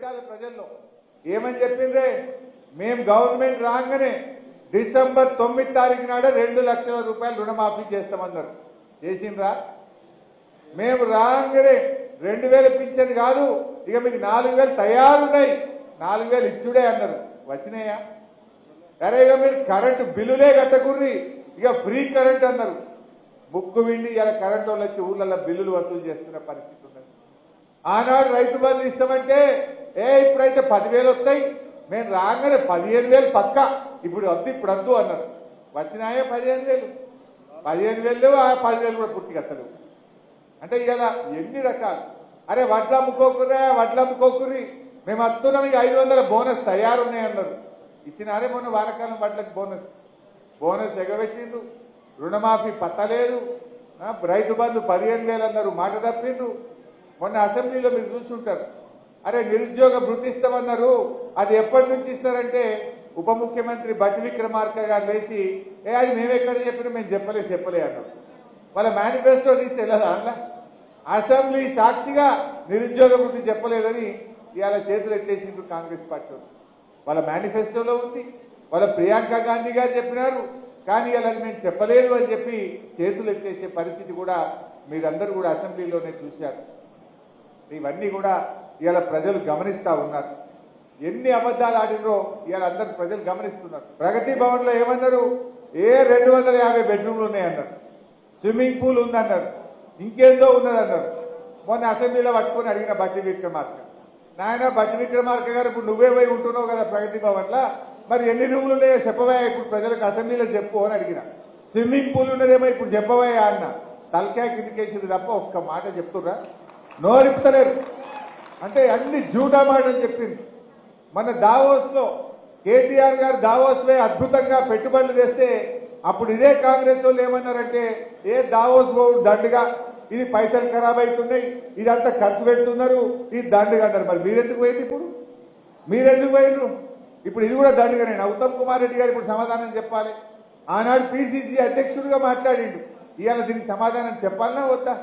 పెట్టాలి ప్రజల్లో. ఏమని చెప్పిందే, మేము గవర్నమెంట్ రాగానే డిసెంబర్ 9 తారీఖు నాడే 2 లక్షల రూపాయలు రుణమాఫీ చేస్తామన్నారు. చేసిండ్రా? మేము రాగానే 2000 పింఛన్ కాదు, ఇక మీకు 4000 తయారున్నాయి, 4000 ఇచ్చుడే అన్నారు. వచ్చినాయా? సరే, ఇక మీరు కరెంటు బిల్లులే కట్టకుర్రి, ఇక ఫ్రీ కరెంట్ అన్నారు. ముక్కు విండి ఇలా కరెంట్ వాళ్ళు వచ్చి ఊళ్ళల్లో బిల్లులు వసూలు చేస్తున్న పరిస్థితి ఉన్నది. ఆనాడు రైతు బంధు ఇస్తామంటే ఇప్పుడైతే 10,000 వస్తాయి, మేము రాగానే 15,000 పక్క, ఇప్పుడు వద్దు అన్నారు. వచ్చినాయే 15,000. 15,000 ఆ 10,000 కూడా పూర్తిగా వస్తారు. అంటే ఇలా ఎన్ని రకాలు. అరే వడ్లు అమ్ముకోకుర్రి, మేము వస్తున్నాం, ఇక 500 బోనస్ తయారున్నాయన్నారు. ఇచ్చినారే మొన్న వానకాలం వడ్లకు బోనస్ ఎగబెట్టిండ్రు. రుణమాఫీ పత్తలేదు. రైతు బంధు 15,000 అన్నారు, మాట తప్పిండ్రు. మొన్న అసెంబ్లీలో మీరు చూసుంటారు. అరే నిరుద్యోగ భృతి ఇస్తామన్నారు, అది ఎప్పటి నుంచి ఇస్తారంటే ఉప ముఖ్యమంత్రి బట్టి విక్రమార్క గారు లేచి అది మేమెక్కడ చెప్పినా మేము చెప్పలే అన్నారు. వాళ్ళ మేనిఫెస్టో తీస్తే వెళ్ళదా? అసెంబ్లీ సాక్షిగా నిరుద్యోగ భృతి చెప్పలేదని ఇవాళ చేతులు ఎత్తేసిండ్రు కాంగ్రెస్ పార్టీ. వాళ్ళ మేనిఫెస్టోలో ఉంది, వాళ్ళ ప్రియాంక గాంధీ గారు చెప్పినారు, కానీ ఇలా మేము చెప్పలేదు అని చెప్పి చేతులు ఎత్తేసే పరిస్థితి కూడా మీరందరూ కూడా అసెంబ్లీలోనే చూశారు. ఇవన్నీ కూడా ఇవాళ ప్రజలు గమనిస్తా ఉన్నారు. ఎన్ని అబద్ధాలు ఆడినో ఇవాళ అందరు ప్రజలు గమనిస్తున్నారు. ప్రగతి భవన్ లో ఏమన్నారు? 250 బెడ్రూమ్లు ఉన్నాయన్నారు, స్విమ్మింగ్ పూల్ ఉందన్నారు, ఇంకేందో ఉన్నదన్నారు. మొన్న అసెంబ్లీలో పట్టుకొని అడిగిన బట్టి విక్రమార్క, నాయన బట్టి విక్రమార్క గారు, ఇప్పుడు నువ్వే పోయి ఉంటున్నావు కదా ప్రగతి భవన్ లా, మరి ఎన్ని రూములు ఉన్నాయో చెప్పవా, ఇప్పుడు ప్రజలకు అసెంబ్లీలో చెప్పు అని అడిగిన. స్విమ్మింగ్ పూల్ ఉన్నదేమో ఇప్పుడు చెప్పవా అన్న. తలకాయ కిందికేసింది తప్ప ఒక్క మాట చెప్తుర్రా? నోరిపుతలేరు. అంటే అన్ని జూటా మాటలు చెప్పింది. మన దావోస్ లో కేటీఆర్ గారు దావోస్ లో అద్భుతంగా పెట్టుబడులు తెస్తే అప్పుడు ఇదే కాంగ్రెస్ వాళ్ళు ఏమన్నారంటే, దావోస్ పోవు దండుగా, ఇది పైసలు ఖరాబ్ అవుతున్నాయి, ఇదంతా ఖర్చు పెడుతున్నారు, ఇది దండుగా అన్నారు. మరి మీరెందుకు పోయింది? మీరెందుకు పోయిండ్రు? ఇప్పుడు ఇది కూడా దండుగానే. ఉత్తమ్ కుమార్ రెడ్డి గారు ఇప్పుడు సమాధానం చెప్పాలి. ఆనాడు పిసిసి అధ్యక్షుడిగా మాట్లాడిండు, ఇవాళ దీనికి సమాధానం చెప్పాలన్నా వద్దా?